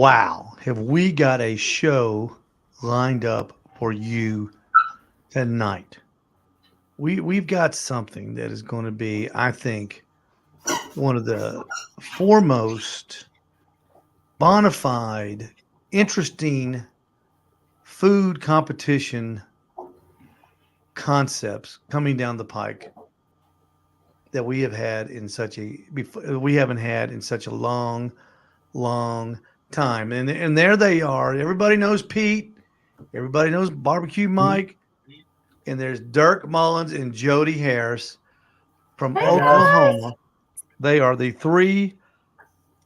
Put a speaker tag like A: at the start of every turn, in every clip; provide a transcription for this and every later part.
A: wow, have we got a show lined up for you tonight? We've got something that is going to be, I think, one of the foremost bona fide, interesting food competition concepts coming down the pike that we have had in such a we haven't had in such a long time. And there they are. Everybody knows Pete. Everybody knows Barbecue Mike. And there's Dirk Mullins and Jody Harris from
B: Hey,
A: Oklahoma. They are the three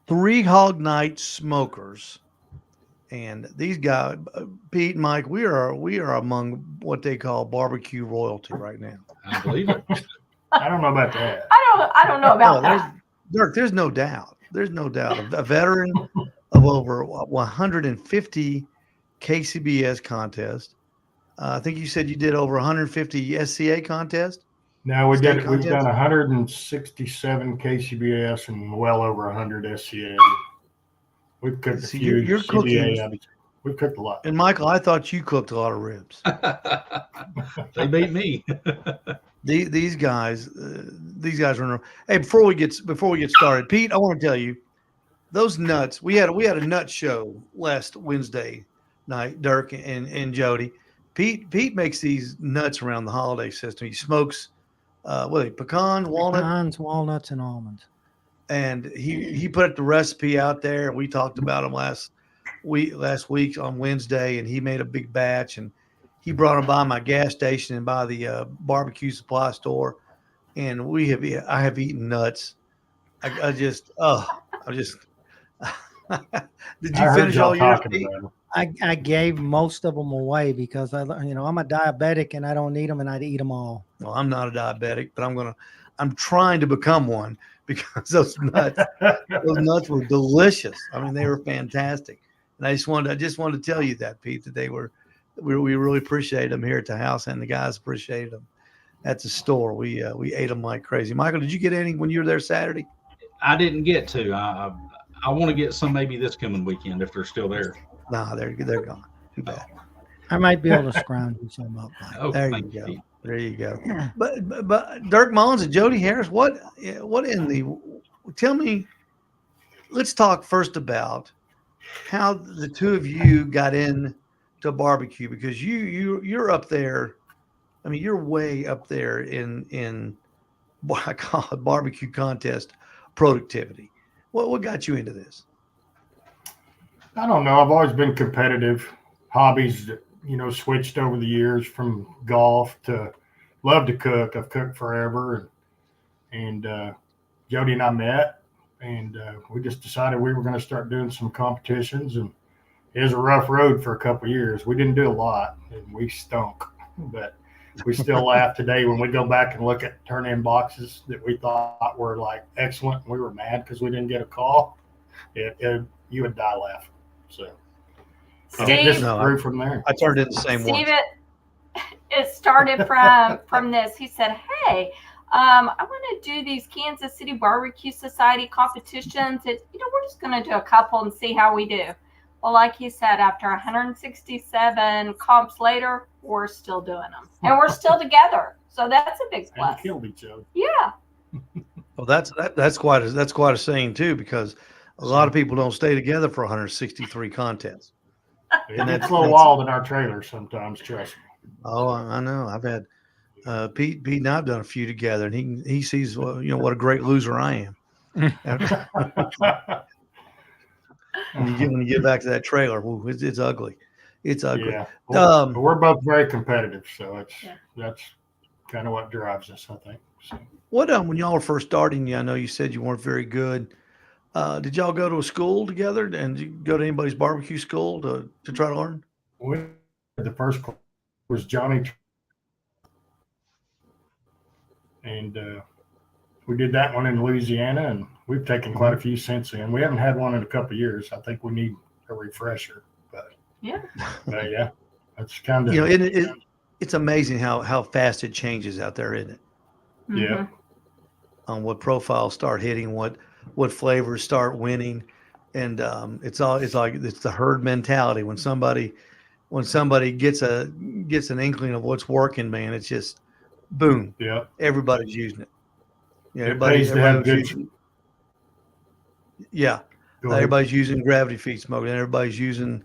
A: hog night smokers. And these guys, Pete and Mike, we are among what they call barbecue royalty right now.
C: I believe it.
D: I don't know about that.
B: I don't know about that.
A: Dirk, there's no doubt. There's no doubt. A veteran of over 150 KCBS contests. I think you said you did over 150 SCA contests.
D: No, we've done 167 KCBS and well over 100 SCA. We've cooked a few
A: you're
D: CBA. We've cooked a lot.
A: And Michael, I thought you cooked a lot of ribs.
C: They beat me.
A: These guys are. Hey, before we get started, Pete, I want to tell you, those nuts. We had a nut show last Wednesday night. Dirk and Jody. Pete makes these nuts around the holiday system. He smokes, pecans,
E: walnuts, and almonds.
A: And he put the recipe out there. We talked about him last week on Wednesday, and he made a big batch, and he brought them by my gas station and by the barbecue supply store, and I have eaten nuts. I just did you finish all yours?
E: I gave most of them away because I'm a diabetic and I don't need them, and I'd eat them all.
A: Well, I'm not a diabetic, but I'm trying to become one because those nuts were delicious. I mean, they were fantastic. And I just wanted to tell you that, Pete, that we really appreciated them here at the house, and the guys appreciated them at the store. We ate them like crazy. Michael, did you get any when you were there Saturday?
C: I didn't get to. I want to get some maybe this coming weekend if they're still there.
A: Nah, they're gone. Too bad.
E: I might be able to scrounge some up.
C: Oh,
A: there you go. There you go. But Dirk Mullins and Jody Harris, tell me, let's talk first about how the two of you got into barbecue, because you're up there. I mean, you're way up there in what I call it barbecue contest productivity. What got you into this?
D: I don't know. I've always been competitive. Hobbies, switched over the years from golf to love to cook. I've cooked forever. And Jody and I met, and we just decided we were going to start doing some competitions. And it was a rough road for a couple of years. We didn't do a lot, and we stunk. But we still laugh today when we go back and look at turn-in boxes that we thought were like excellent. We were mad because we didn't get a call. You would die laughing. So it just grew from there.
A: I turned in the same one.
B: Steve, it started from this. He said, "Hey, I want to do these Kansas City Barbecue Society competitions. We're just going to do a couple and see how we do." Well, like he said, after 167 comps later, we're still doing them, and we're still together. So that's a big plus.
D: And killed each other.
B: Yeah.
A: Well, that's quite a saying too, because a lot of people don't stay together for 163 contests.
D: It gets a little wild in our trailer sometimes, trust me.
A: Oh, I know. I've had Pete and I've done a few together, and he sees what a great loser I am. When you get back to that trailer, it's ugly. It's ugly.
D: Yeah. But we're both very competitive, so that's kind of what drives us, I think. So.
A: What when y'all were first starting? I know you said you weren't very good. Did y'all go to a school together, and did you go to anybody's barbecue school to try to learn?
D: The first was Johnny, and we did that one in Louisiana, and we've taken quite a few since then. We haven't had one in a couple of years. I think we need a refresher, but yeah, that's kind of
A: it's amazing how fast it changes out there, isn't it?
D: Yeah.
A: On what profiles start hitting, what flavors start winning. and it's the herd mentality. When somebody gets an inkling of what's working, man, it's just boom,
D: Yeah.
A: everybody's using it. You know,
D: It pays to have
A: was
D: good.
A: using, yeah,
D: Go ahead.
A: everybody's using gravity feed smoke, and everybody's using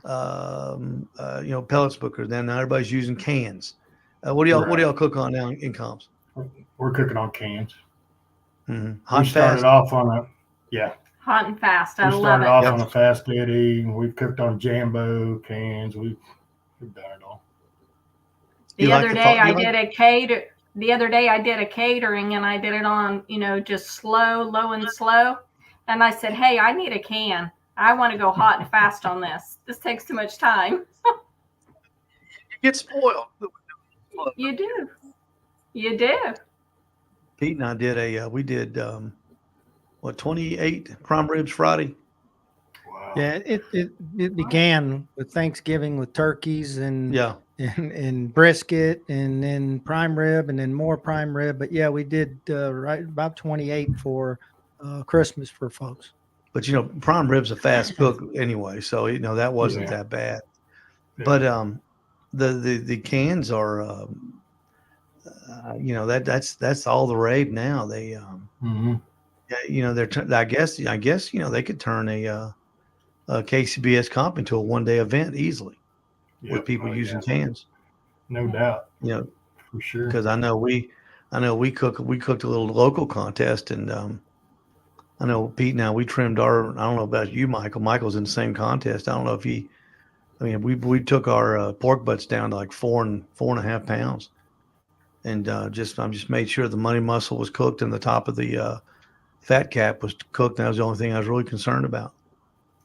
A: pellet smoker. Then now everybody's using cans. What do y'all cook on now in comps?
D: We're cooking on cans.
A: Mm-hmm. Hot
D: We
A: and
D: started
A: fast.
D: off on a
B: Hot and fast. I
D: We
B: love
D: started
B: it.
D: off on a fast Eddie. We've cooked on Jambo cans. We've done it all.
B: The other day I did a catering and I did it on, just slow, low and slow. And I said, hey, I need a can. I want to go hot and fast on this. This takes too much time.
A: You get spoiled.
B: You do. You do.
A: Pete and I did we did 28 prime ribs Friday.
D: Wow.
E: Yeah, it began with Thanksgiving with turkeys and
A: Yeah.
E: and brisket and then prime rib and then more prime rib. But yeah, we did right about 28 for Christmas for folks.
A: But prime rib's a fast cook anyway, so that wasn't that bad.
D: Yeah.
A: But the cans are that's all the rave now. They they're I guess they could turn a KCBS comp into a one-day event easily with people using cans.
D: No doubt.
A: For
D: sure.
A: Because I know we cooked a little local contest, and I know Pete and I, we trimmed our. I don't know about you, Michael. Michael's in the same contest. I don't know if he. I mean, we took our pork butts down to like 4.5 pounds, and I just made sure the money muscle was cooked and the top of the fat cap was cooked. That was the only thing I was really concerned about.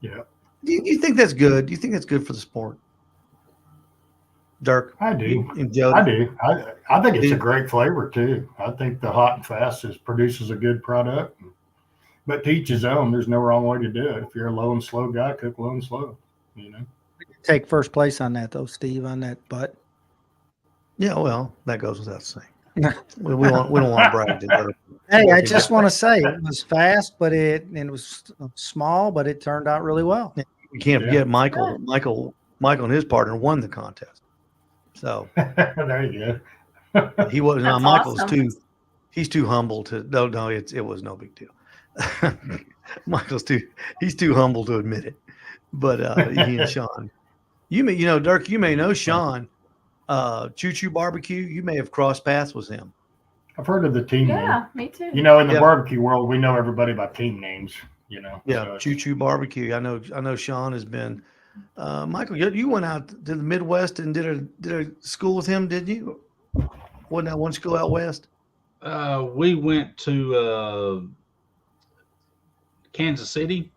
D: Yeah.
A: Do you think that's good? Do you think that's good for the sport, Dirk?
D: I do.
A: Jody?
D: I do. I think it's a great flavor too. I think the hot and fast produces a good product. But to each his own. There's no wrong way to do it. If you're a low and slow guy, cook low and slow.
E: Take first place on that though, Steve, on that butt.
A: Yeah, well, that goes without saying. we don't want to brag to Dirk.
E: Hey, I just want to say it was fast, but it was small, but it turned out really well.
A: You can't forget Michael and his partner won the contest. So
D: there you
A: go. He wasn't.
B: That's
A: Michael's
B: awesome.
A: He's too humble to. No, it was no big deal. He's too humble to admit it. But he and Sean, Dirk, you may know Sean, Choo Choo Barbecue. You may have crossed paths with him.
D: I've heard of the team name.
B: Yeah, me too.
D: In the barbecue world, we know everybody by team names. Yeah,
A: so Choo Choo Barbecue. I know Sean has been. Michael, you went out to the Midwest and did a school with him, didn't you? Wasn't that one school out west?
C: We went to Kansas City.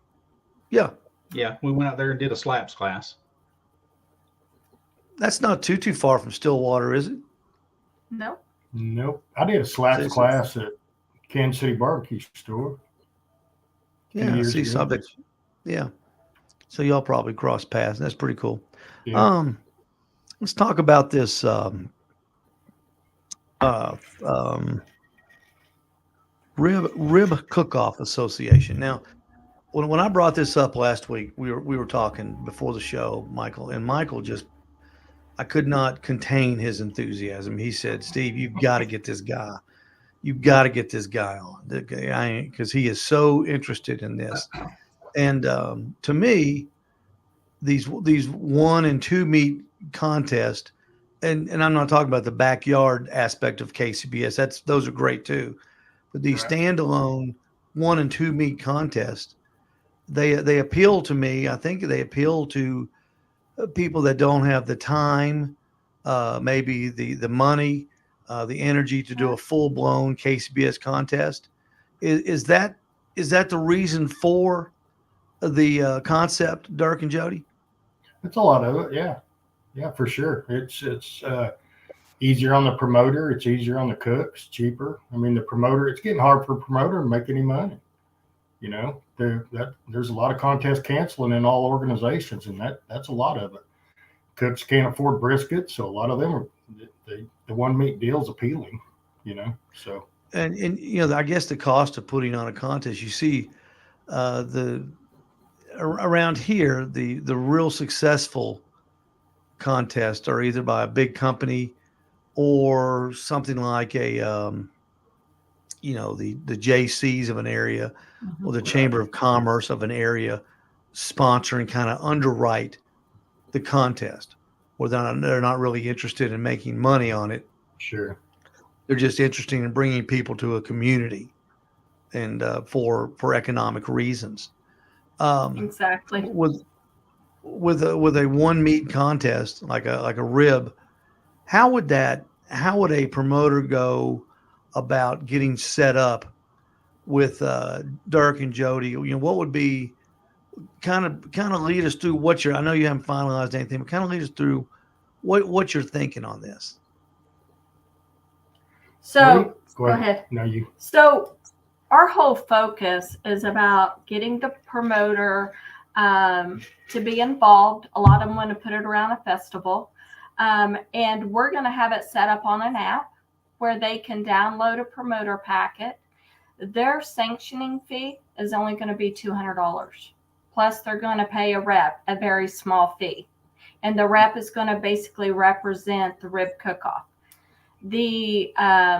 A: Yeah.
C: Yeah, we went out there and did a slaps class.
A: That's not too far from Stillwater, is it?
B: No.
D: Nope. I did a slaps class at Kansas City Barbecue Store.
A: Yeah, see subjects. Yeah. So y'all probably cross paths. That's pretty cool. Yeah. Let's talk about this Rib Cook-Off Association. Now, when I brought this up last week, we were talking before the show, Michael, and Michael I could not contain his enthusiasm. He said, "Steve, you've got to get this guy. You've got to get this guy on, because he is so interested in this." And to me, these 1 and 2 meat contest, and I'm not talking about the backyard aspect of KCBS. Those are great too, but these standalone 1 and 2 meat contests, they appeal to me. I think they appeal to people that don't have the time, maybe the money, the energy to do a full-blown KCBS contest. Is that the reason for the concept, Dirk and Jody?
D: That's a lot of it. Yeah, for sure. It's easier on the promoter. It's easier on the cooks. Cheaper. I mean, the promoter. It's getting hard for a promoter to make any money. There's a lot of contests canceling in all organizations, and that's a lot of it. Cooks can't afford brisket, so a lot of them are the 1 meat deal's appealing. So
A: and I guess the cost of putting on a contest, you see, the around here, the real successful contests are either by a big company or something like a the JCs of an area or the Chamber of Commerce of an area sponsor and kind of underwrite the contest, where they're not really interested in making money on it.
D: Sure.
A: They're just interested in bringing people to a community and for economic reasons.
B: Exactly.
A: With a one meat contest like a rib, how would a promoter go about getting set up with Dirk and Jody? What would be kind of lead us through I know you haven't finalized anything, but kind of lead us through what you're thinking on this.
B: So
D: Go ahead. No, you.
B: So our whole focus is about getting the promoter to be involved. A lot of them want to put it around a festival. And we're going to have it set up on an app where they can download a promoter packet. Their sanctioning fee is only going to be $200. Plus, they're going to pay a rep, a very small fee. And the rep is going to basically represent the rib cook-off. The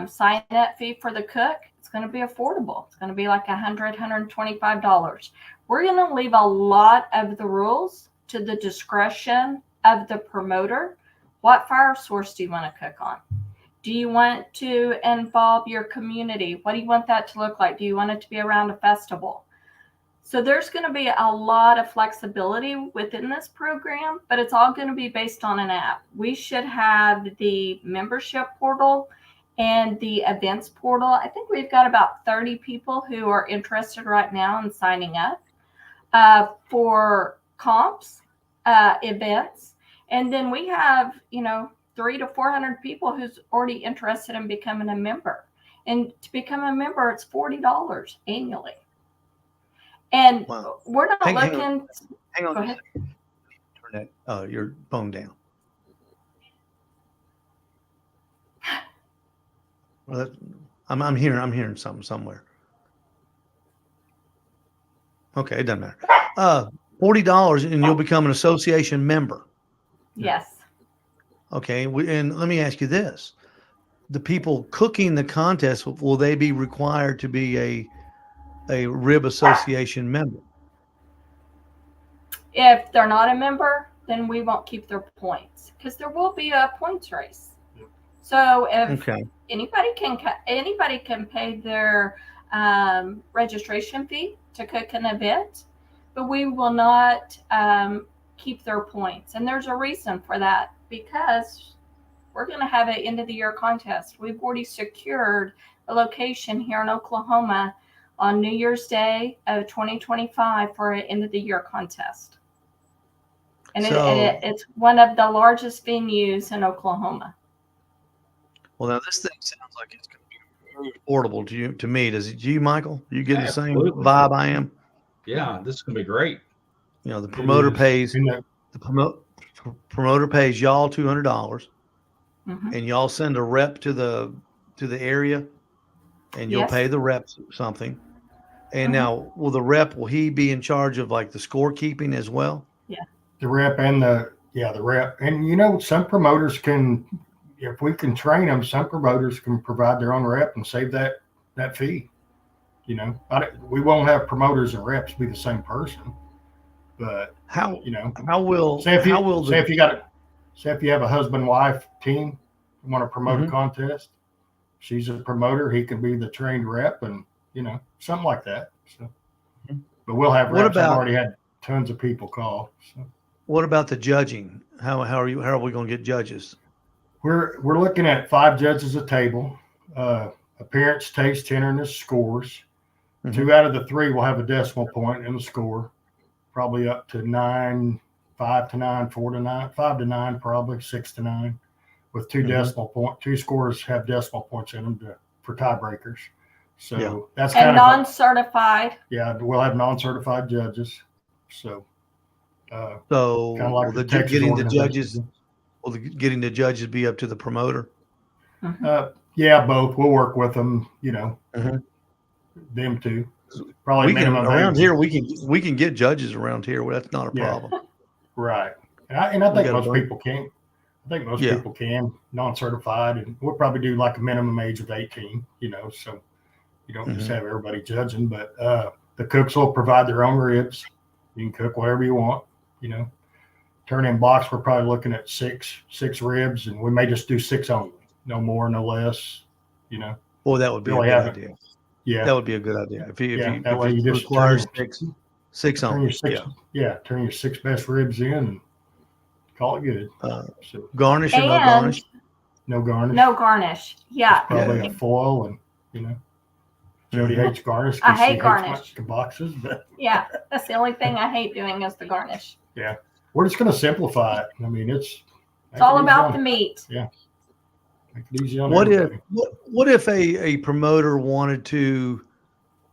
B: sign-up fee for the cook, it's going to be affordable. It's going to be like $100, $125. We're going to leave a lot of the rules to the discretion of the promoter. What fire source do you want to cook on? Do you want to involve your community? What do you want that to look like? Do you want it to be around a festival? So there's going to be a lot of flexibility within this program, but it's all going to be based on an app. We should have the membership portal and the events portal. I think we've got about 30 people who are interested right now in signing up for comps, events. And then we have, 300 to 400 people who's already interested in becoming a member. And to become a member, it's $40 annually. And
A: Wow.
B: we're not looking.
A: Hang on.
B: Go ahead.
A: Turn that your phone down. Well, I'm hearing something somewhere. Okay, it doesn't matter. $40 and you'll become an association member.
B: Yes.
A: Okay, and let me ask you this: the people cooking the contest, will they be required to be a rib association member?
B: If they're not a member, then we won't keep their points because there will be a points race. So if anybody can pay their registration fee to cook an event, but we will not keep their points. And there's a reason for that, because we're going to have an end of the year contest. We've already secured a location here in Oklahoma on New Year's Day of 2025 for an end of the year contest. And it's one of the largest venues in Oklahoma.
A: Well, now this thing sounds like it's going to be very affordable to me. Does it to you, Michael? You get the same vibe I am?
C: Yeah, this is going to be great.
A: The promoter pays promoter pays y'all $200, and y'all send a rep to the area, and you'll pay the rep something. And now, will he be in charge of like the scorekeeping as well?
B: Yeah.
D: The rep and the rep. And some promoters can, if we can train them, some promoters can provide their own rep and save that fee. We won't have promoters and reps be the same person, but
A: how will
D: say if you have a husband-wife team you want to promote a contest, she's a promoter, he can be the trained rep, and something like that. So, but we'll have reps. I've already had tons of people call. So.
A: What about the judging? How are we going to get judges?
D: We're looking at 5 judges a table, appearance, taste, tenderness, scores. 2 out of the 3 will have a decimal point in the score, probably up to 9, 5 to 9, 4 to 9, 5 to 9, probably 6 to 9, with 2 decimal point. 2 scores have decimal points in them for tiebreakers. So that's kind of
B: non-certified.
D: We'll have non-certified judges. So kind of like
A: getting the judges be up to the promoter?
D: Yeah, both. We'll work with them. Them two. Probably
A: We can
D: minimum
A: around
D: age.
A: here. We can get judges around here. Well, that's not a
D: Yeah.
A: problem.
D: Right. And I
A: We
D: think
A: got a
D: most
A: bunch.
D: people can. I think most
A: Yeah.
D: people can, non-certified, and we'll probably do like a minimum age of 18, so you don't just
A: Mhm.
D: have everybody judging, but the cooks will provide their own ribs. You can cook whatever you want, turn in box. We're probably looking at six ribs, and we may just do 6 only, no more, no less,
A: Boy, that would be a
D: really
A: good
D: haven't.
A: idea.
D: Yeah.
A: That would be a good idea. If
D: That way
A: it
D: you just
A: requires six
D: turn
A: on.
D: your six, turn your 6 best ribs in and call it good. So
A: Garnish or no
B: And
A: garnish?
D: no garnish.
B: no garnish. Yeah.
D: Probably
A: Yeah.
D: a foil, and Jody
A: Mhm.
D: hates garnish.
B: I
D: 'Cause she
B: hate
D: hates
B: garnish.
D: my boxes, but
B: Yeah. That's the only thing I hate doing is the garnish.
D: we're just going to simplify it. I mean,
B: It's all about the meat.
D: make it easy on
A: What if
D: everybody.
A: what if a promoter wanted to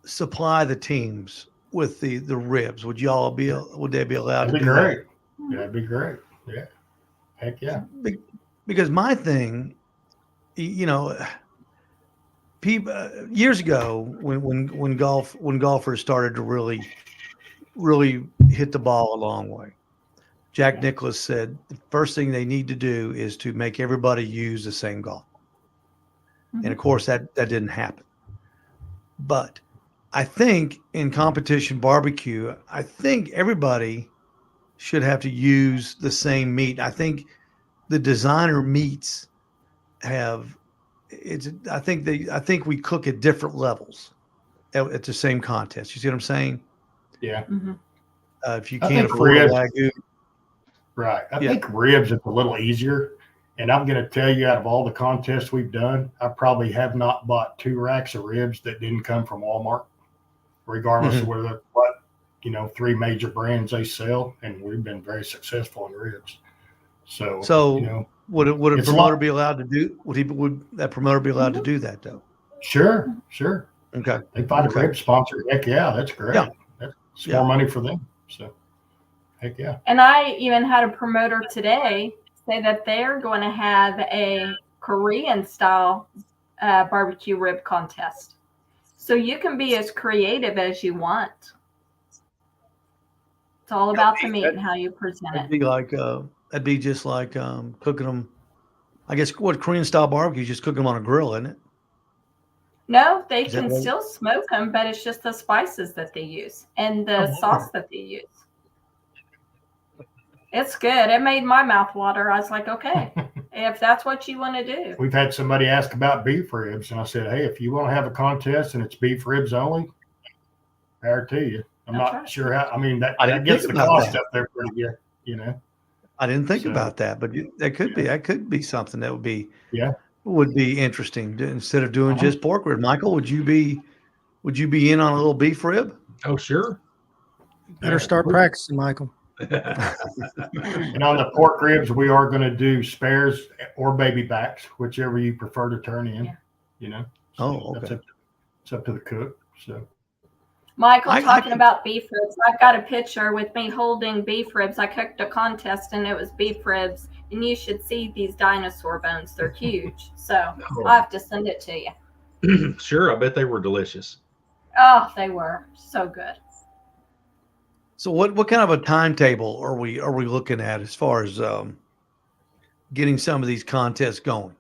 A: supply the teams with the ribs? Would they be allowed
D: That'd
A: to
D: be
A: do
D: great.
B: Mhm.
D: That'd be great. Yeah. Heck yeah.
A: that? Because my thing, you know, people years ago when golfers started to really hit the ball a long way. Jack Nicklaus said the first thing they need to do is to make everybody use the same golf ball. And of course that didn't happen. But I think in competition barbecue, I think everybody should have to use the same meat. I think the designer meats have I think we cook at different levels at the same contest. You see what I'm saying?
D: Yeah.
B: Mhm.
A: If you
D: I
A: can't
D: think
A: afford a
D: ribs-
A: Wagyu,
D: Right. I
A: Yeah.
D: think ribs is a little easier. And I'm going to tell you, out of all the contests we've done, I probably have not bought 2 racks of ribs that didn't come from Walmart, regardless of what 3 major brands they sell. And we've been very successful in ribs. So,
A: would a
D: it's a
A: promoter
D: lot-
A: be allowed to do? Would that promoter be allowed to do that though?
D: sure.
A: Okay.
D: They find
A: Okay.
D: a rib sponsor. Heck yeah, that's great.
A: Yeah.
D: That's
A: Yeah.
D: more money for them. So, heck yeah.
B: And I even had a promoter today say that they're going to have a Korean style barbecue rib contest. So you can be as creative as you want. It's all about the meat and how you present
A: That'd
B: it.
A: be like that'd be just like cooking them. I guess what Korean style barbecue is just cooking them on a grill, isn't it?
B: No, they
A: Is that
B: can
A: right?
B: still smoke them, but it's just the spices that they use and the sauce that they use. It's good. It made my mouth water. I was like, okay, if that's what you want to do.
D: We've had somebody ask about beef ribs, and I said, hey, if you want to have a contest and it's beef ribs only, power to you. I'm
B: That's
D: not
B: right.
D: sure how. I mean, that
A: I didn't
D: gets
A: think
D: the
A: about
D: cost
A: that.
D: up there pretty good.
A: I didn't think
D: So-
A: about that, but that could be something that
D: Yeah.
A: would be interesting instead of doing
D: Uh-huh.
A: just pork rib. Michael, would you be in on a little beef rib?
C: Oh, sure.
E: Better start practicing, Michael.
D: And on the pork ribs, we are going to do spares or baby backs, whichever you prefer to turn in.
B: Yeah.
A: Oh,
D: That's
A: okay.
D: it's up to the cook. So
B: Michael,
A: I
B: talking
A: could-
B: about beef ribs, I've got a picture with me holding beef ribs. I cooked a contest and it was beef ribs, and you should see these dinosaur bones. They're huge. So I'll have to send it to you.
C: Sure. I bet they were delicious.
B: Oh, they were so good.
A: So what kind of a timetable are we looking at as far as getting some of these contests going?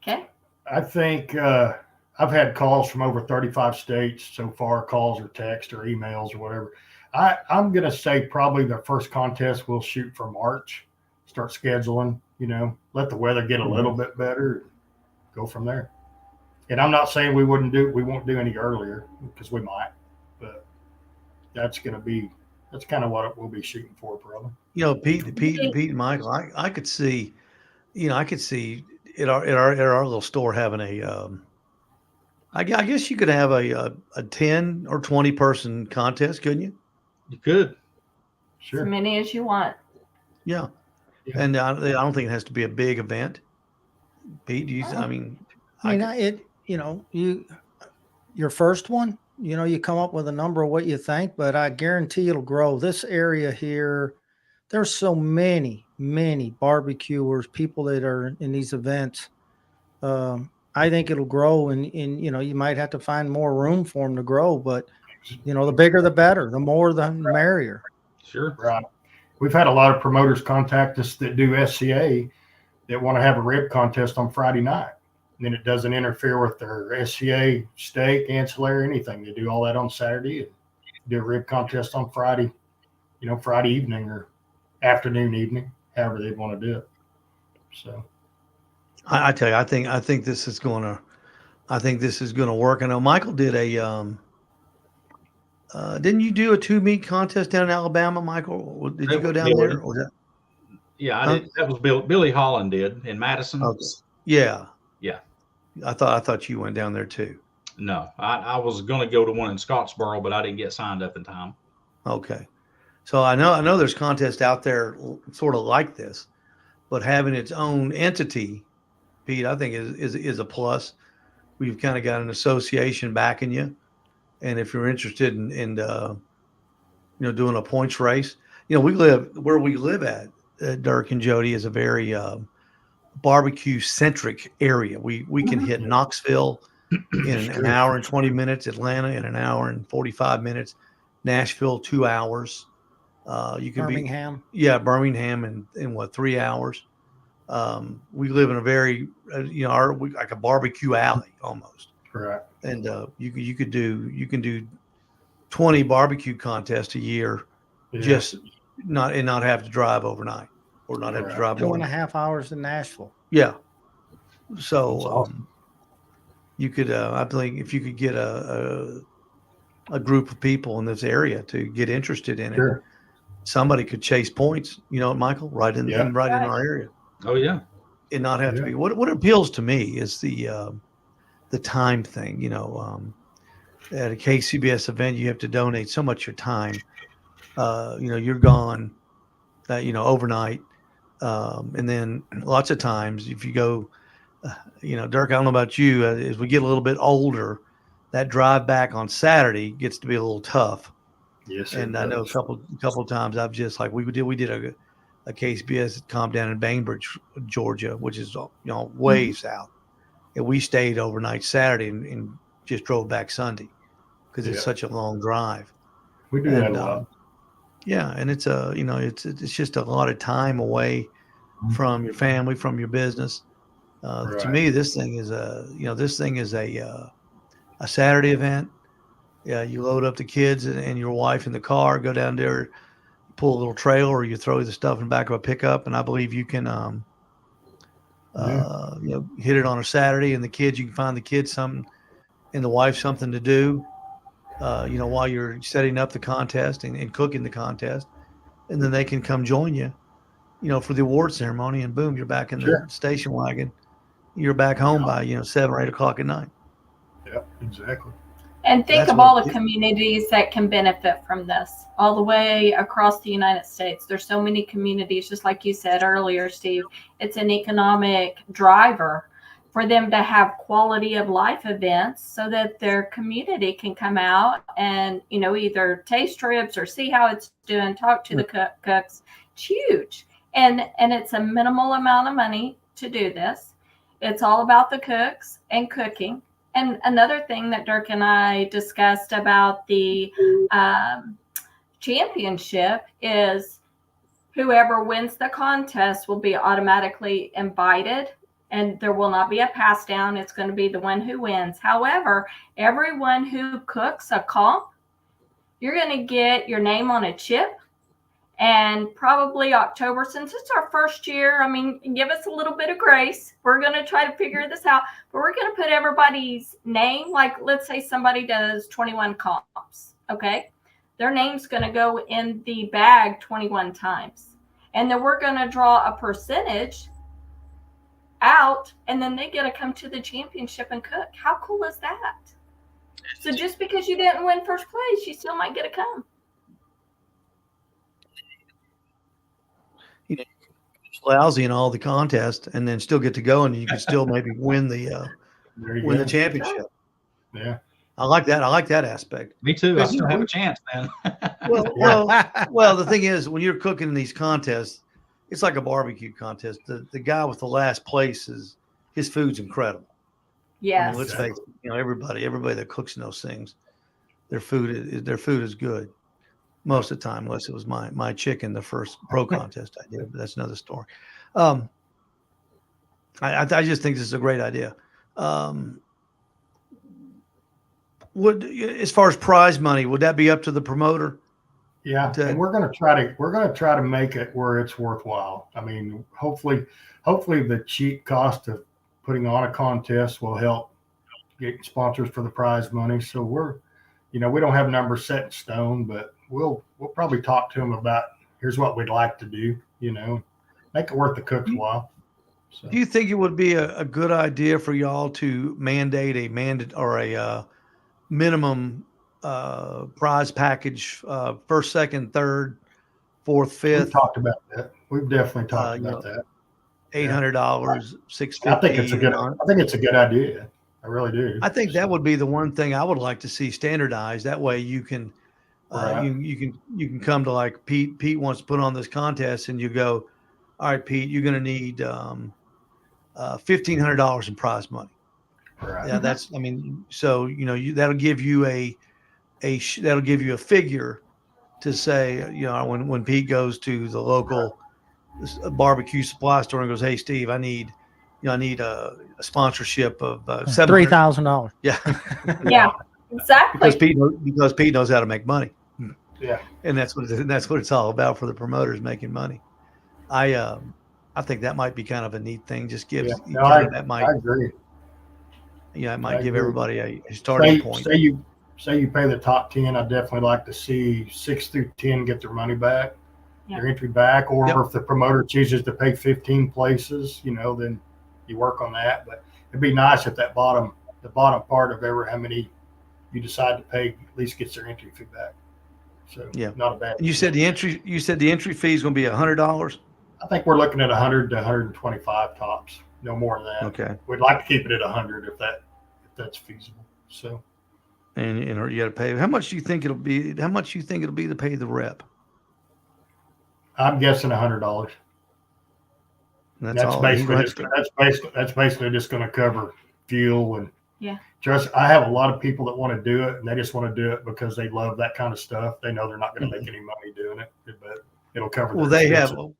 B: Okay.
D: I think I've had calls from over 35 states so far, calls or text or emails or whatever. I'm going to say probably the first contest we'll shoot for March, start scheduling, let the weather get a little bit better, go from there. And I'm not saying we won't do any earlier, because we might, but that's kind of what we'll be shooting for probably.
A: Pete and Michael, I could see, at our little store having a, I guess you could have a 10 or 20 person contest, couldn't you?
C: You could.
D: Sure.
B: As many as you want.
A: Yeah.
D: Yeah.
A: And I don't think it has to be a big event. Pete,
E: Your first one, you come up with a number of what you think, but I guarantee it'll grow. This area here, there's so many barbecuers, people that are in these events. I think it'll grow, and you might have to find more room for them to grow, but the bigger the better, the more the merrier.
C: Sure.
D: Right. We've had a lot of promoters contact us that do SCA that want to have a rib contest on Friday night. And then it doesn't interfere with their SCA steak, ancillary, anything. They do all that on Saturday and do a rib contest on Friday, Friday evening or afternoon, evening, however they want to do it. So
A: I tell you, I think this is gonna work. I know Michael did a didn't you do a 2 meat contest down in Alabama, Michael? Did you go down
C: Billy.
A: there? Or was that,
C: Yeah, I did. That was Billy Holland did in Madison.
A: yeah.
C: Yeah.
A: I thought you went down there too.
C: No, I was going to go to one in Scottsboro, but I didn't get signed up in time.
A: Okay. So I know there's contests out there sort of like this, but having its own entity, Pete, I think is a plus. We've kind of got an association backing you, and if you're interested in doing a points race, we live where we live at Dirk and Jody is a very barbecue centric area. We can hit Knoxville in an hour and 20 minutes, Atlanta in an hour and 45 minutes, Nashville 2 hours. You can
E: Birmingham.
A: Birmingham in what, 3 hours. We live in a very like a barbecue alley almost.
D: correct.
A: And you can do 20 barbecue contests a year, just not have to drive overnight or not have to drive
E: 2.5 hours in Nashville.
A: Yeah. So awesome. You could, I think, if you could get a group of people in this area to get interested in it, somebody could chase points. Michael, right in our area.
C: Oh yeah,
A: and not have to be. What appeals to me is the time thing. At a KCBS event, you have to donate so much of your time. You're gone, overnight. And then lots of times if you go, Dirk, I don't know about you, as we get a little bit older, that drive back on Saturday gets to be a little tough.
D: Yes.
A: And I know a couple of times I've just like, we did a KCBS comp down in Bainbridge, Georgia, which is, way south. And we stayed overnight Saturday and just drove back Sunday because it's such a long drive.
D: We do that a lot.
A: Yeah, and it's it's just a lot of time away from your family, from your business. To me, this thing is a Saturday event. Yeah, you load up the kids and your wife in the car, go down there, pull a little trailer, or you throw the stuff in the back of a pickup, and I believe you can hit it on a Saturday, and you can find the kids something and the wife something to do. While you're setting up the contest and cooking the contest, and then they can come join you, for the award ceremony, and boom, you're back in the station wagon. You're back home by, 7 or 8 o'clock at night.
D: Yeah, exactly.
B: And think of all the communities that can benefit from this all the way across the United States. There's so many communities, just like you said earlier, Steve, it's an economic driver for them to have quality of life events so that their community can come out and, either taste ribs or see how it's doing, talk to the cooks. It's huge. And it's a minimal amount of money to do this. It's all about the cooks and cooking. And another thing that Dirk and I discussed about the championship is whoever wins the contest will be automatically invited. And there will not be a pass down. It's going to be the one who wins. However, everyone who cooks a comp, you're going to get your name on a chip. And probably October, since it's our first year, give us a little bit of grace. We're going to try to figure this out. But we're going to put everybody's name. Like, let's say somebody does 21 comps. Okay. Their name's going to go in the bag 21 times. And then we're going to draw a percentage out, and then they get to come to the championship and cook. How cool is that? So just because you didn't win first place, you still might get to come.
A: Lousy in all the contests, and then still get to go, and you can still maybe win the championship.
D: Yeah,
A: I like that. I like that aspect.
C: Me too. I still have a chance, man.
A: Well, the thing is, when you're cooking in these contests, it's like a barbecue contest. The guy with the last place his food's incredible.
B: Yes.
A: I mean, let's face it, everybody that cooks in those things, their food is good most of the time, unless it was my chicken, the first pro contest I did, but that's another story. I just think this is a great idea. As far as prize money, would that be up to the promoter?
D: Yeah, and we're going to try to make it where it's worthwhile. I mean, hopefully the cheap cost of putting on a contest will help get sponsors for the prize money. So we don't have numbers set in stone, but we'll probably talk to them about here's what we'd like to do. Make it worth the cook's while. So.
A: Do you think it would be a good idea for y'all to mandate a minimum prize package, first, second, third, fourth, fifth?
D: We've talked about that. We've definitely talked about that.
A: $800, $650.
D: I think it's a good idea. I really do.
A: I think that would be the one thing I would like to see standardized. That way you can you can come to, like, Pete wants to put on this contest, and you go, all right, Pete, you're going to need $1,500 in prize money.
D: Right.
A: Yeah, so that'll give you a figure to say, when Pete goes to the local barbecue supply store and goes, hey, Steve, I need a sponsorship of
E: $3,000.
A: Yeah.
B: Yeah, exactly.
A: because Pete knows how to make money.
D: Yeah.
A: And that's what it's all about for the promoters, making money. I think that might be kind of a neat thing. Just gives
D: I
A: might
D: agree.
A: It might give everybody a starting point.
D: Say you pay the top 10. I'd definitely like to see 6 through 10 get their money back, their entry back, or if the promoter chooses to pay 15 places, then you work on that. But it'd be nice if the bottom part of how many you decide to pay at least gets their entry fee back. So not a bad.
A: You said the entry fee is going to be $100.
D: I think we're looking at 100 to 125 tops, no more than that.
A: Okay.
D: We'd like to keep it at 100 if that's feasible. So.
A: And you got to pay. How much do you think it'll be? How much you think it'll be to pay the rep?
D: I'm guessing $100. That's basically just going to cover fuel and.
B: Yeah.
D: I have a lot of people that want to do it, and they just want to do it because they love that kind of stuff. They know they're not going to make any money doing it, but it'll cover.
A: Well,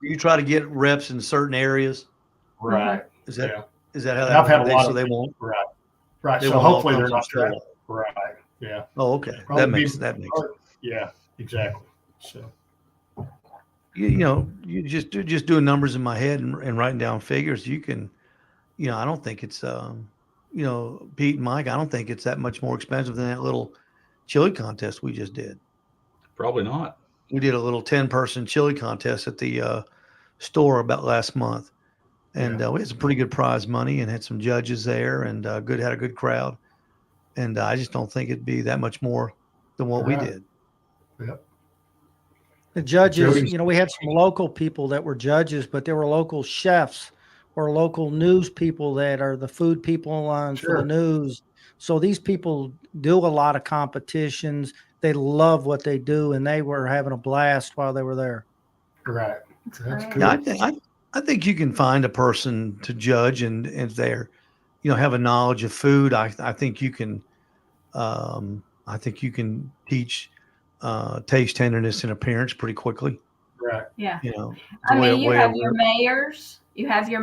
A: you try to get reps in certain areas,
D: right?
A: Is that how that?
D: I've had a lot
A: so they won't.
D: Right. So hopefully they're not
A: trying.
D: Right. Yeah.
A: Oh, okay. That makes.
D: Yeah. Exactly. So.
A: You just doing numbers in my head and writing down figures. You can, I don't think it's Pete and Mike, I don't think it's that much more expensive than that little chili contest we just did.
C: Probably not.
A: We did a little 10-person chili contest at the store about last month. And we had some pretty good prize money and had some judges there and had a good crowd. And I just don't think it'd be that much more than what we did.
D: Yep.
E: The judges, we had some local people that were judges, but there were local chefs or local news people that are the food people on for the news. So these people do a lot of competitions. They love what they do, and they were having a blast while they were there.
D: Right. That's cool.
A: Yeah, I think you can find a person to judge, and if they're, have a knowledge of food, I think you can. I think you can teach taste, tenderness, and appearance pretty quickly.
D: Right.
B: Yeah. You have your mayors. You have your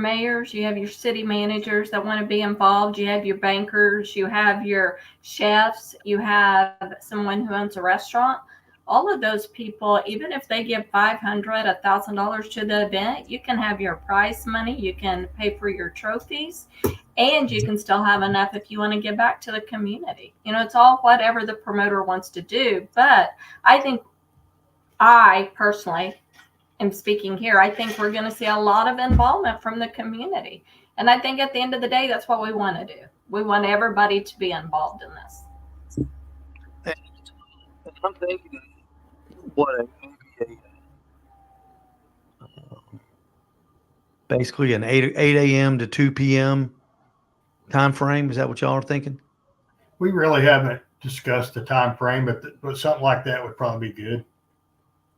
B: city managers that want to be involved. You have your bankers. You have your chefs. You have someone who owns a restaurant. All of those people, even if they give $500, $1,000 to the event, you can have your prize money. You can pay for your trophies, and you can still have enough if you want to give back to the community. It's all whatever the promoter wants to do. But I personally am speaking here. I think we're going to see a lot of involvement from the community. And I think at the end of the day, that's what we want to do. We want everybody to be involved in this.
A: And I'm thinking basically an 8 a.m. to 2 p.m. time frame. Is that what y'all are thinking?
D: We really haven't discussed the time frame, but something like that would probably be good.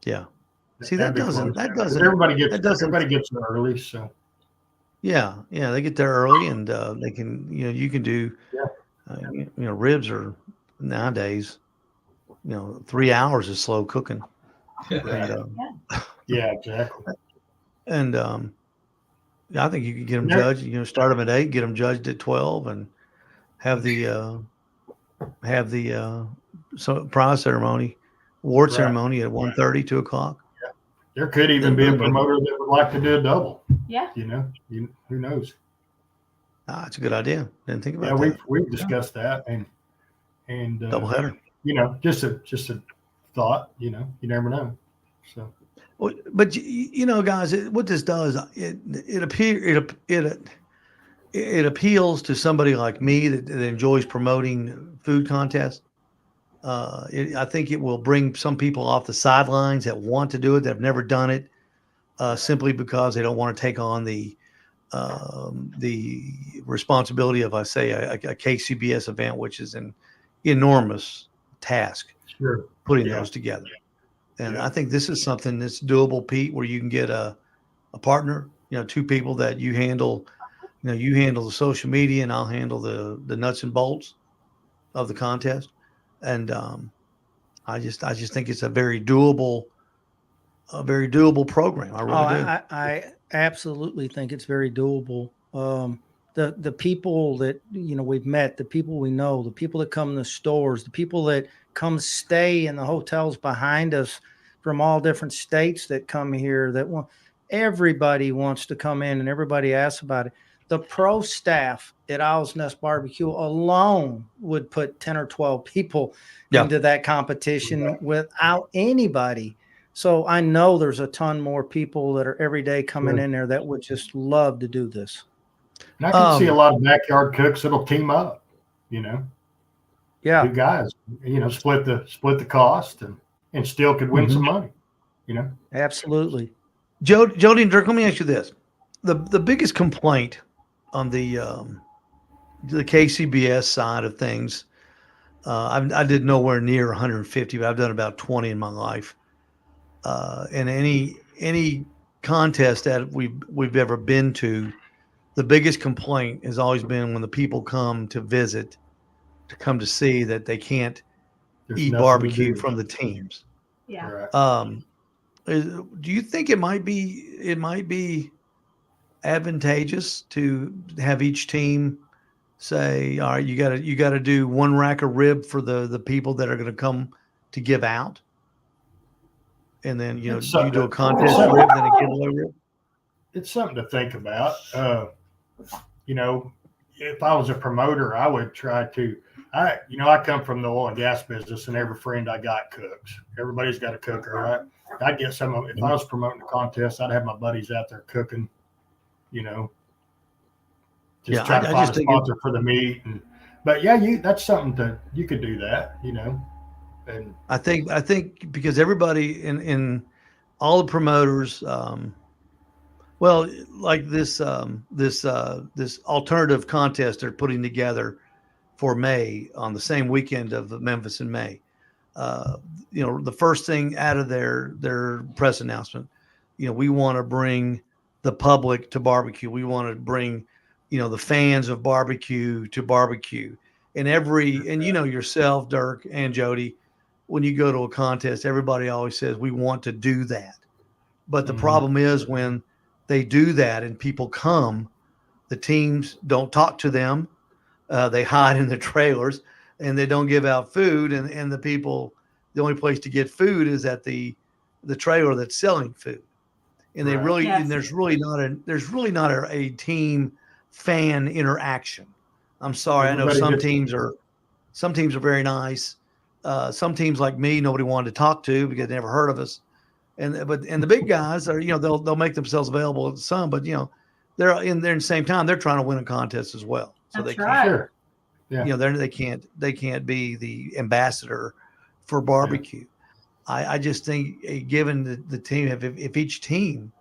A: Yeah. See, that doesn't
D: everybody gets there early, so
A: Yeah, yeah, they get there early, and they can, you can do,
D: Yeah.
A: Ribs are nowadays, 3 hours is slow cooking, and
D: Right.
B: Yeah.
D: Yeah, exactly.
A: and I think you could get them
D: There-
A: judged. Start them at 8, get them judged at 12, and have the prize ceremony, award
D: Right.
A: ceremony at 1:30, 2 o'clock.
D: There could even
A: Then
D: be a
A: boom,
D: promoter that would like to do a double.
B: Yeah.
D: Who knows?
A: it's a good idea. Didn't think
D: Yeah,
A: about that.
D: we've discussed that, and
A: Double header.
D: just a thought. You never know. So
A: Well, but guys, what this does, it appeals to somebody like me that enjoys promoting food contests. I think it will bring some people off the sidelines that want to do it, that have never done it, simply because they don't want to take on the responsibility of, I say, a KCBS event, which is an enormous task
D: sure.
A: putting
D: Yeah.
A: those together. And
D: Yeah.
A: I think this is something that's doable, Pete, where you can get a partner, two people that you handle. You handle the social media, and I'll handle the nuts and bolts of the contest. And I just think it's a very doable program. I really do.
E: I absolutely think it's very doable. The people that we've met, the people we know, the people that come in the stores, the people that come stay in the hotels behind us from all different states that come here, everybody wants to come in and everybody asks about it. The pro staff at Owl's Nest Barbecue alone would put 10 or 12 people into that competition without anybody. So I know there's a ton more people that are every day coming in there that would just love to do this.
D: And I can see a lot of backyard cooks that'll team up.
E: Yeah.
D: 2 guys, split the cost and still could win some money.
E: Absolutely.
A: Jody and Dirk, let me ask you this: the biggest complaint on the KCBS side of things, I did nowhere near 150, but I've done about 20 in my life. And any contest that we've ever been to, the biggest complaint has always been when the people come to visit, to come to see, that they can't eat barbecue from the teams.
B: Yeah.
D: Right.
A: Do you think it might be advantageous to have each team say, all right, you got to do 1 rack of rib for the people that are going to come to give out, and then you do a contest rib, then a giveaway rib?
D: It's something to think about. If I was a promoter, I would try to. I come from the oil and gas business, and every friend I got cooks. Everybody's got a cooker, right? I'd get some of. If I was promoting a contest, I'd have my buddies out there cooking. Try to find a sponsor for the meat. But that's something that you could do that. And
A: I think because everybody in all the promoters, like this alternative contest they're putting together for May, on the same weekend of Memphis in May. The first thing out of their press announcement, we want to bring the public to barbecue. We want to bring, the fans of barbecue to barbecue. And yourself, Dirk and Jody, when you go to a contest, everybody always says we want to do that. But the problem is when they do that and people come, the teams don't talk to them. They hide in the trailers and they don't give out food. And the only place to get food is at the trailer that's selling food. And they really, and there's really not a team fan interaction. I'm sorry. I know some teams are very nice. Some teams like me, nobody wanted to talk to because they never heard of us. And the big guys are, they'll make themselves available at some, but they're in the same time, they're trying to win a contest as well. So
B: That's
A: they
B: right.
D: Sure. Yeah.
A: they can't be the ambassador for barbecue. I just think, given the team, if each team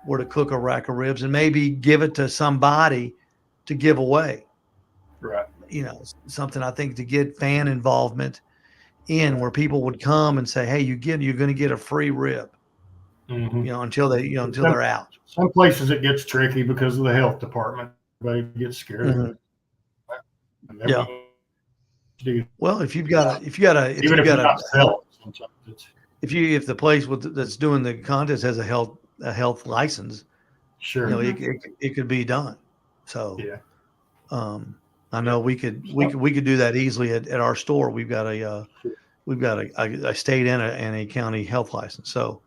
A: were to cook a rack of ribs and maybe give it to somebody to give away,
D: right?
A: Something, I think, to get fan involvement in, where people would come and say, hey, you're going to get a free rib.
D: Mhm.
A: until they're out.
D: Some places it gets tricky because of the health department. Everybody gets scared.
A: Mhm.
D: And
A: Yeah.
D: do,
A: Well, if
D: even if you're not selling, sometimes it's
A: if the place that's doing the contest has a health license,
D: sure.
A: it could be done. So
D: Yeah.
A: I know we could do that easily at our store. We've got a state and a county health license. So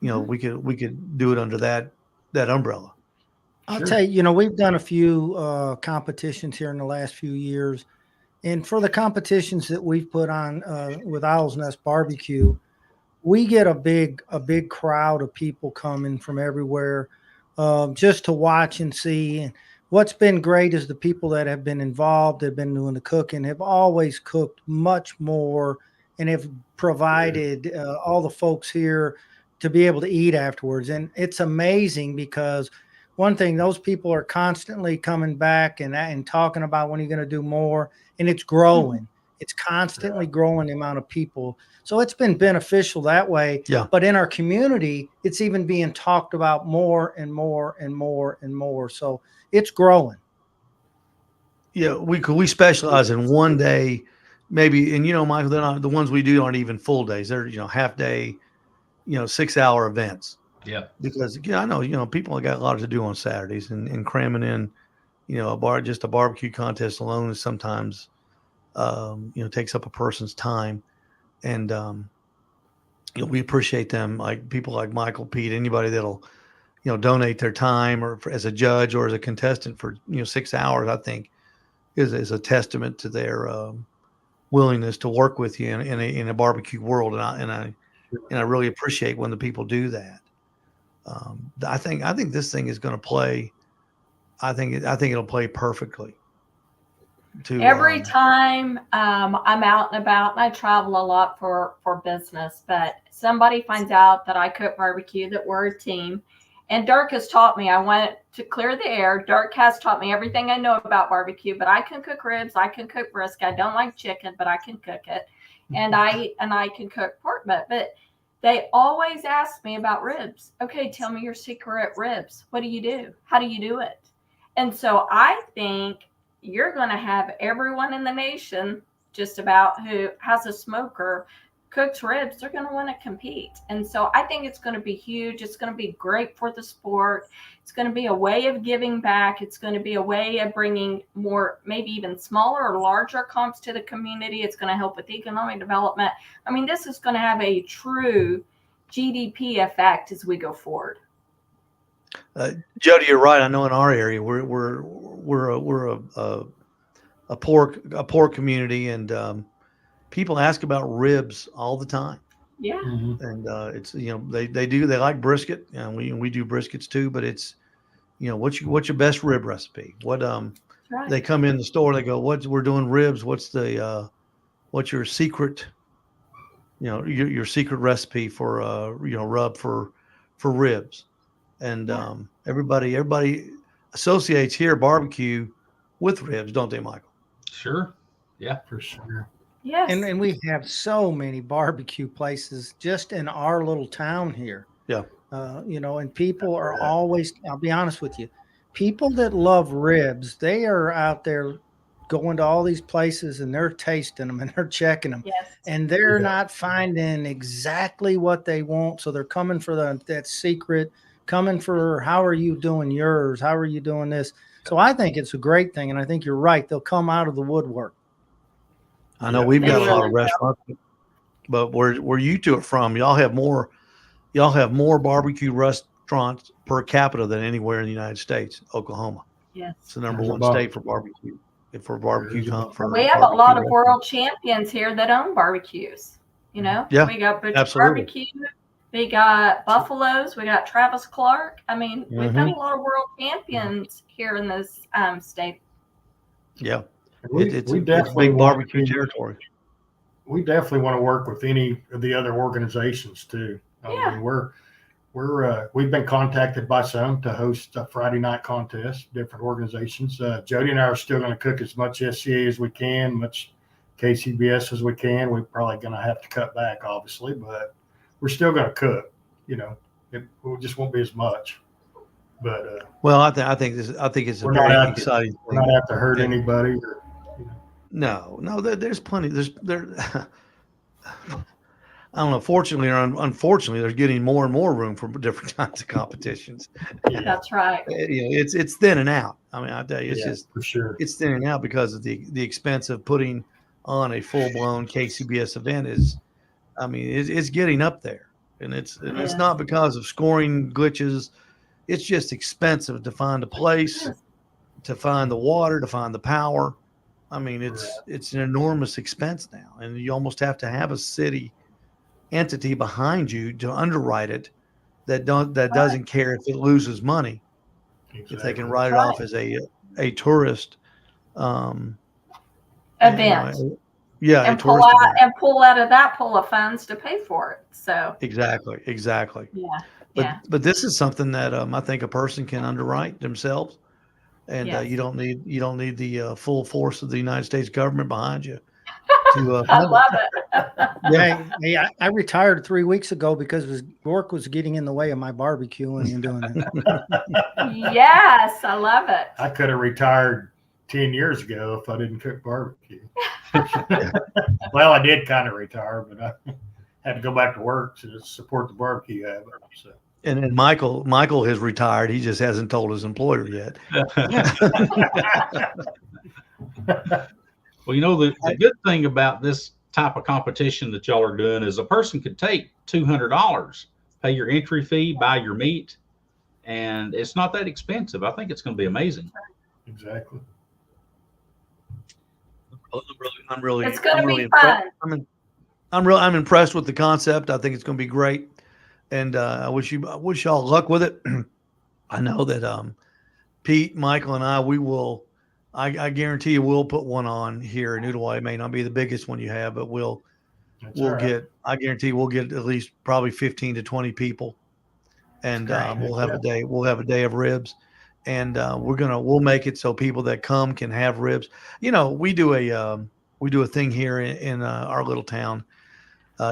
A: we could do it under that umbrella.
E: I'll
D: Sure.
E: tell you, we've done a few competitions here in the last few years. And for the competitions that we've put on with Owl's Nest Barbecue, we get a big crowd of people coming from everywhere just to watch and see. And what's been great is the people that have been involved, have been doing the cooking, have always cooked much more and have provided all the folks here to be able to eat afterwards. And it's amazing because one thing, those people are constantly coming back and talking about when you're going to do more, and it's growing. It's constantly growing the amount of people. So it's been beneficial that way.
A: Yeah.
E: But in our community, it's even being talked about more and more and more and more. So it's growing.
A: Yeah, we specialize in one day, maybe, and Michael, they're not, the ones we do aren't even full days. They're half day, 6-hour events.
C: Yeah.
A: Because I know people have got a lot to do on Saturdays, and cramming in just a barbecue contest alone is sometimes takes up a person's time, and we appreciate them, like people like Michael, Pete, anybody that'll donate their time or as a judge or as a contestant for 6 hours. I think is a testament to their willingness to work with you in a barbecue world, and I really appreciate when the people do that. I think this thing is going to play. I think it'll play perfectly.
B: Every time I'm out and about, and I travel a lot for business, but somebody finds out that I cook barbecue, that we're a team. And Dirk has taught me, I want to clear the air. Dirk has taught me everything I know about barbecue, but I can cook ribs. I can cook brisket. I don't like chicken, but I can cook it. And I can cook pork butt. But they always ask me about ribs. Okay, tell me your secret ribs. What do you do? How do you do it? And so I think you're going to have everyone in the nation just about who has a smoker, cooks ribs, they're going to want to compete. And so I think it's going to be huge. It's going to be great for the sport. It's going to be a way of giving back. It's going to be a way of bringing more, maybe even smaller or larger comps to the community. It's going to help with economic development. I mean, this is going to have a true GDP effect as we go forward.
A: Jody, you're right. I know in our area we're a poor community, and people ask about ribs all the time.
B: Yeah.
D: Mm-hmm.
A: And it's they like brisket, and we do briskets too. But it's what's your best rib recipe? What
B: Right.
A: They come in the store, they go, we're doing ribs. What's your secret? Your secret recipe for rub for ribs. And everybody associates here barbecue with ribs, don't they, Michael?
C: Sure. Yeah,
D: For sure.
B: Yes.
E: And we have so many barbecue places just in our little town here.
A: Yeah.
E: And people are always, I'll be honest with you, people that love ribs, they are out there going to all these places and they're tasting them and they're checking them.
B: Yes.
E: And they're not finding exactly what they want. So they're coming for that secret, coming for how are you doing yours? How are you doing this? So I think it's a great thing. And I think you're right. They'll come out of the woodwork.
A: I know we've got a lot of restaurants, but where you two are from, y'all have more barbecue restaurants per capita than anywhere in the United States. Oklahoma.
B: Yes.
A: It's the number one state for barbecue.
B: We have a lot of world champions here that own barbecues.
A: Yeah,
B: we got Butcher
A: absolutely.
B: Barbecue, we got Buffalo's, we got Travis Clark. I mean, we've got a lot of world champions here in this state.
A: Yeah,
D: We
A: it's
D: definitely
A: big barbecue territory.
D: We definitely want to work with any of the other organizations too. I mean, we've been contacted by some to host a Friday night contest, different organizations. Jody and I are still going to cook as much SCA as we can, much KCBS as we can. We're probably going to have to cut back, obviously, but we're still going to cook, it just won't be as much. But
A: Well, I think it's a
D: we're not
A: very
D: out to,
A: exciting
D: we're
A: thing.
D: not out to hurt
A: And-
D: anybody. Or,
A: No, there's plenty. There. I don't know. Fortunately or unfortunately, there's getting more and more room for different kinds of competitions.
D: yeah,
B: That's right.
A: You know, it's thinning out. I mean, I tell you, it's
D: yeah,
A: just
D: for sure.
A: it's thinning out because of the expense of putting on a full blown KCBS event is. I mean, it's getting up there, and it's
B: Yeah.
A: not because of scoring glitches. It's just expensive to find a place, to find the water, to find the power. I mean, it's an enormous expense now, and you almost have to have a city entity behind you to underwrite it that doesn't care if it loses money,
D: Exactly.
A: if they can write it
B: Right.
A: off as a tourist um
B: Event.
A: yeah, a
B: And pull
A: tourist
B: out
A: event.
B: and pull out of that pool of funds to pay for it. So
A: Exactly.
B: yeah.
A: But
B: Yeah.
A: but this is something that I think a person can underwrite themselves, and
B: Yes.
A: you don't need the full force of the United States government behind you to
B: I
A: fund it.
B: love it.
E: Hey, I retired 3 weeks ago because work was getting in the way of my barbecuing and doing it.
B: Yes, I love it.
D: I could have retired 10 years ago if I didn't cook barbecue. Well, I did kind of retire, but I had to go back to work to support the barbecue habit. So.
A: And then Michael has retired. He just hasn't told his employer yet.
C: Well, you know, the good thing about this type of competition that y'all are doing is a person could take $200, pay your entry fee, buy your meat, and it's not that expensive. I think it's going to be amazing.
D: Exactly.
A: I'm really
B: It's going to be
A: impressed.
B: fun.
A: I'm impressed with the concept. I think it's going to be great, and I wish y'all luck with it. I know that Pete, Michael, and I will. I guarantee you we'll put one on here in Ooltewah. It may not be the biggest one you have, but we'll
D: all right.
A: get. I guarantee we'll get at least probably 15 to 20 people, and we'll have a day. We'll have a day of ribs, and we'll make it so people that come can have ribs. You know, we do a thing here in our little town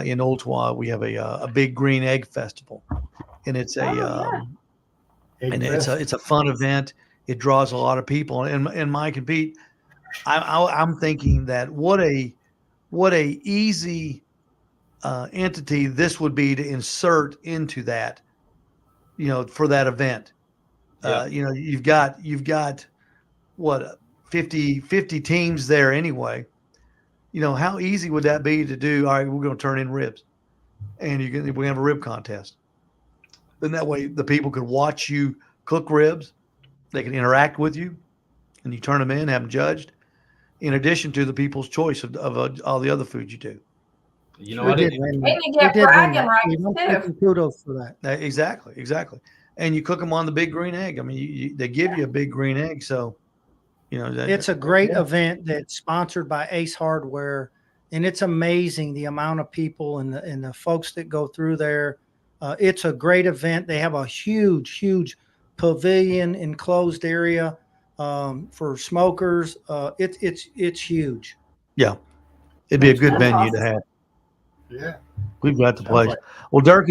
A: in Ooltewah. We have a big green egg festival, and it's it's a fun event. It draws a lot of people, and Mike and Pete, I'm thinking that what a easy entity this would be to insert into that, you know, for that event.
C: Yeah.
A: You know, you've got what 50 teams there anyway. You know, how easy would that be to do? All right, we're going to turn in ribs, and we have a rib contest. Then that way the people could watch you cook ribs. They can interact with you, and you turn them in, have them judged, in addition to the people's choice of all the other foods you do.
C: You know,
E: We
C: I
E: did
C: didn't,
E: win.
B: And you get bragging rights
E: I'm
B: too.
E: taking kudos for that.
A: Exactly. And you cook them on the big green egg. I mean, they give you a big green egg, so you know
E: It's a great event that's sponsored by Ace Hardware, and it's amazing the amount of people and the folks that go through there. It's a great event. They have a huge pavilion enclosed area for smokers. It's huge.
A: Yeah, it'd be a good
B: That's
A: venue to
B: awesome.
A: have.
D: Yeah.
A: We've got the
D: Sounds
A: place.
D: like-
A: Well, Dirk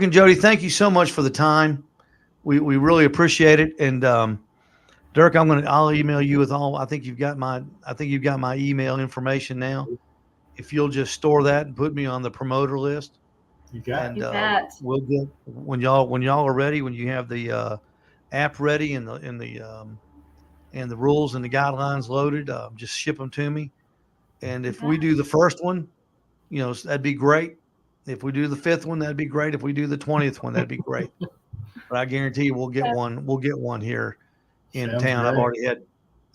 A: and Jody, thank you so much for the time. We really appreciate it. And Dirk, I'll email you with all. I think you've got my email information now. If you'll just store that and put me on the promoter list,
D: You got
A: and
B: You bet.
A: we'll get when y'all are ready, when you have the app ready and the rules and the guidelines loaded, just ship them to me. And if we do the first one, you know, that'd be great. If we do the 5th one, that'd be great. If we do the 20th one, that'd be great. But I guarantee you we'll get one. We'll get one here in
D: Sounds
A: town.
D: great.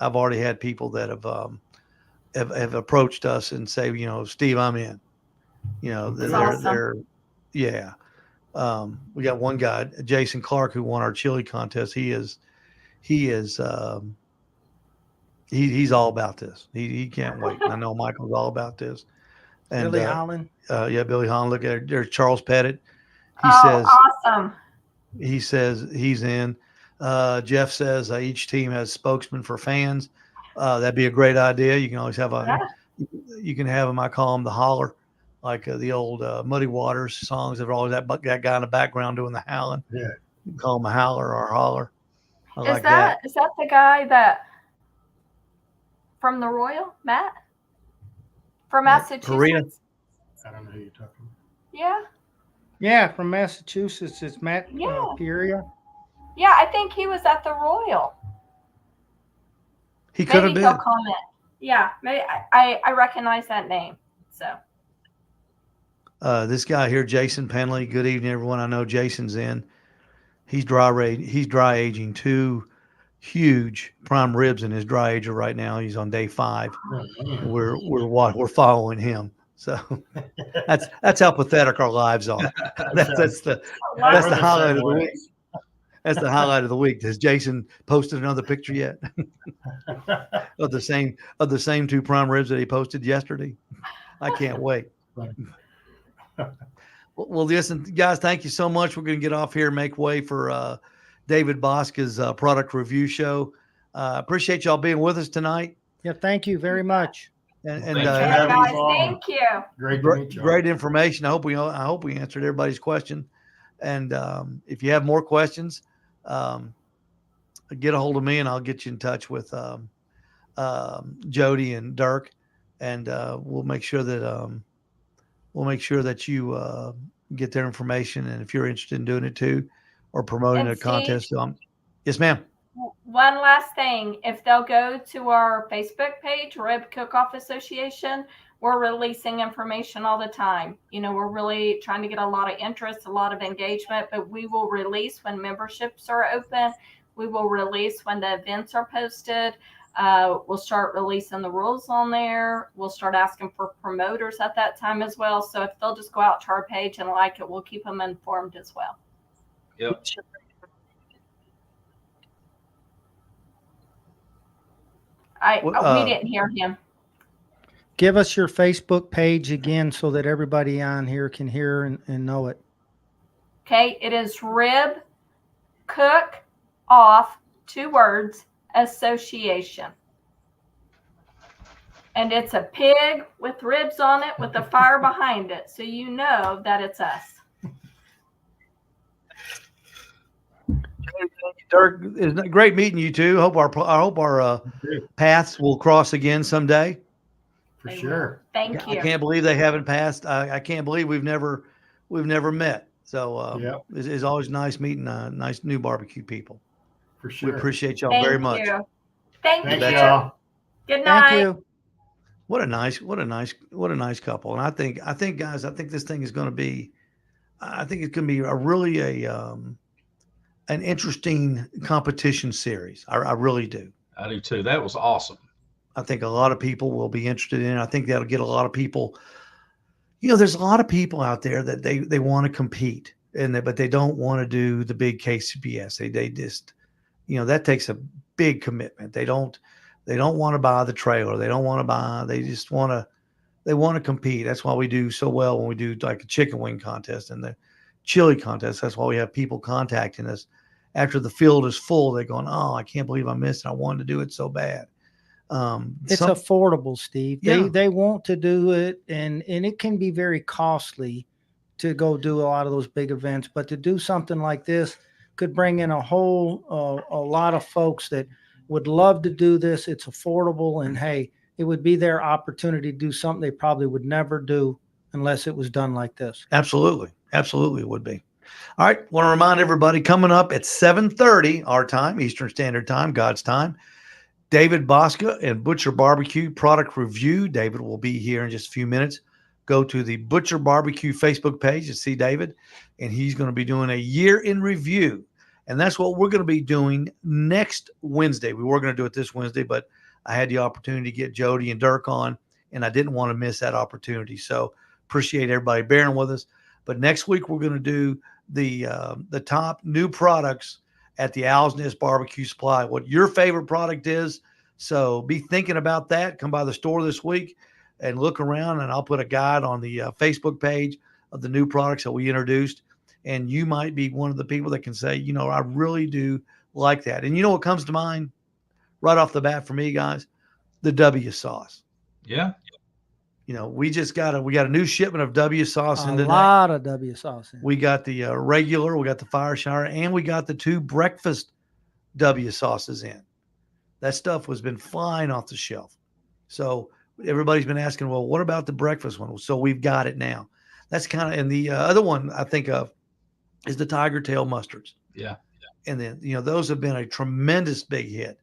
A: I've already had people that have approached us and say, you know, Steve, I'm in. You know,
B: That's
A: they're
B: awesome.
A: yeah. We got one guy, Jason Clark, who won our chili contest. He's all about this. He can't wait. I know Michael's all about this. And
E: Billy Holland.
A: Billy Holland. Look at there's Charles Pettit.
B: Awesome.
A: He says he's in. Jeff says each team has spokesman for fans. That'd be a great idea. You can always have you can have them. I call them the holler. like the old Muddy Waters songs that are always that guy in the background doing the howling.
D: Yeah.
A: You can call him a howler or a holler. I
B: Is
A: like
B: that the guy that from the Royal, Matt? From Massachusetts?
A: Korea.
D: I don't know who you're talking about.
B: Yeah.
E: Yeah, from Massachusetts. It's Matt
B: Yeah.
E: Peoria.
B: Yeah, I think he was at the Royal.
A: He could have
B: Maybe
A: been.
B: he'll comment. Yeah, maybe I recognize that name. So
A: This guy here, Jason Penley. Good evening, everyone. I know Jason's in. He's dry aging 2 huge prime ribs in his dry ager right now. He's on day 5. We're following him. So that's how pathetic our lives are. That's the highlight of the week. That's the highlight of the week. Has Jason posted another picture yet of the same 2 prime ribs that he posted yesterday? I can't wait. Well, listen, guys, thank you so much. We're going to get off here and make way for David Bosca's product review show. Appreciate y'all being with us tonight.
E: Yeah, thank you very much.
A: And
B: guys, thank you.
A: Great information. I hope we answered everybody's question. And if you have more questions, get a hold of me and I'll get you in touch with Jody and Dirk, and we'll make sure that you get their information. And if you're interested in doing it too, or promoting a contest, yes, ma'am.
B: One last thing, if they'll go to our Facebook page, Rib Cook-Off Association, we're releasing information all the time. We're really trying to get a lot of interest, a lot of engagement, but we will release when memberships are open. We will release when the events are posted. We'll start releasing the rules on there. We'll start asking for promoters at that time as well. So if they'll just go out to our page and like it, we'll keep them informed as well.
C: Yep.
B: We didn't hear him.
E: Give us your Facebook page again so that everybody on here can hear and know it.
B: Okay, it is Rib Cook Off, 2 words, Association. And it's a pig with ribs on it with a fire behind it, so you know that it's us.
A: Dirk, it's great meeting you too. I hope our paths will cross again someday.
D: For sure.
B: Thank you.
A: I can't believe they haven't passed. I can't believe we've never met. So it's always nice meeting nice new barbecue people.
D: For sure.
A: We appreciate y'all very much.
B: Thank you.
D: Y'all.
B: Good night.
E: Thank you.
A: What a nice couple. And I think guys, I think this thing is going to be, I think it's going to be an interesting competition series. I really do.
C: I do too. That was awesome.
A: I think a lot of people will be interested in it. I think that'll get a lot of people. There's a lot of people out there that they want to compete but they don't want to do the big KCBS. They just, that takes a big commitment. They don't want to buy the trailer. They don't want to buy. They just want to compete. That's why we do so well when we do like a chicken wing contest and the chili contest. That's why we have people contacting us after the field is full. They're going, "Oh, I can't believe I missed it. I wanted to do it so bad."
E: It's affordable, Steve.
A: Yeah.
E: They want to do it, and it can be very costly to go do a lot of those big events. But to do something like this could bring in a lot of folks that would love to do this. It's affordable, and hey, it would be their opportunity to do something they probably would never do unless it was done like this.
A: Absolutely it would be. All right, want to remind everybody, coming up at 7:30 our time, Eastern Standard Time, God's time, David Bosca and Butcher Barbecue product review. David will be here in just a few minutes. Go to the Butcher Barbecue Facebook page to see David, and he's going to be doing a year in review. And that's what we're going to be doing next Wednesday. We were going to do it this Wednesday, but I had the opportunity to get Jody and Dirk on, and I didn't want to miss that opportunity. So appreciate everybody bearing with us. But next week, we're going to do the top new products at the Owl's Nest Barbecue Supply, what your favorite product is. So be thinking about that. Come by the store this week and look around, and I'll put a guide on the Facebook page of the new products that we introduced. And you might be one of the people that can say, I really do like that. And what comes to mind right off the bat for me, guys? The W sauce.
C: Yeah.
A: You know, we got a new shipment of W sauce in
E: A
A: today.
E: lot of W sauce in.
A: We got the regular, we got the fire shower, and we got the 2 breakfast W sauces in. That stuff has been flying off the shelf. So everybody's been asking, well, what about the breakfast one? So we've got it now. That's kind of, and the other one I think of is the Tiger Tail mustards.
C: Yeah.
A: And then, you know, those have been a tremendous big hit.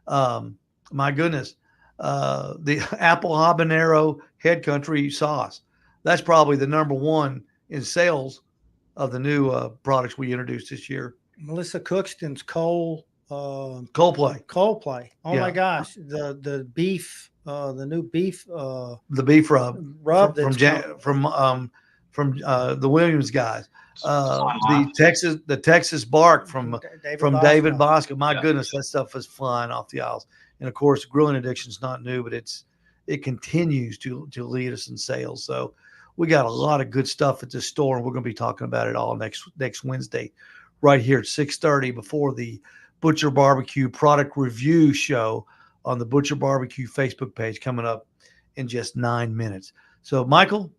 A: My goodness, the apple habanero head country sauce. That's probably the number 1 in sales of the new products we introduced this year.
E: Melissa Cookston's
A: Coldplay.
E: Coldplay. Oh
A: Yeah.
E: my gosh, the beef, the new beef,
A: The beef rub from the Williams guys. The Texas bark from David Bosco. My goodness, that stuff is flying off the aisles. And of course, grilling addiction is not new, but it continues to lead us in sales. So we got a lot of good stuff at this store, and we're going to be talking about it all next Wednesday, right here at 6:30 before the Butcher Barbecue product review show on the Butcher Barbecue Facebook page coming up in just 9 minutes. So, Michael,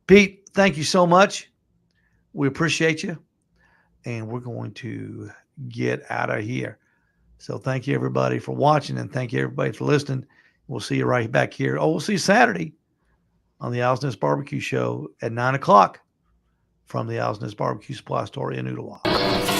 A: Pete, thank you so much. We appreciate you, and we're going to get out of here. So thank you, everybody, for watching, and thank you, everybody, for listening. We'll see you right back here. Oh, we'll see you Saturday on the Owl's Nest Barbecue Show at 9 o'clock from the Owl's Nest Barbecue Supply Store in Ooltewah.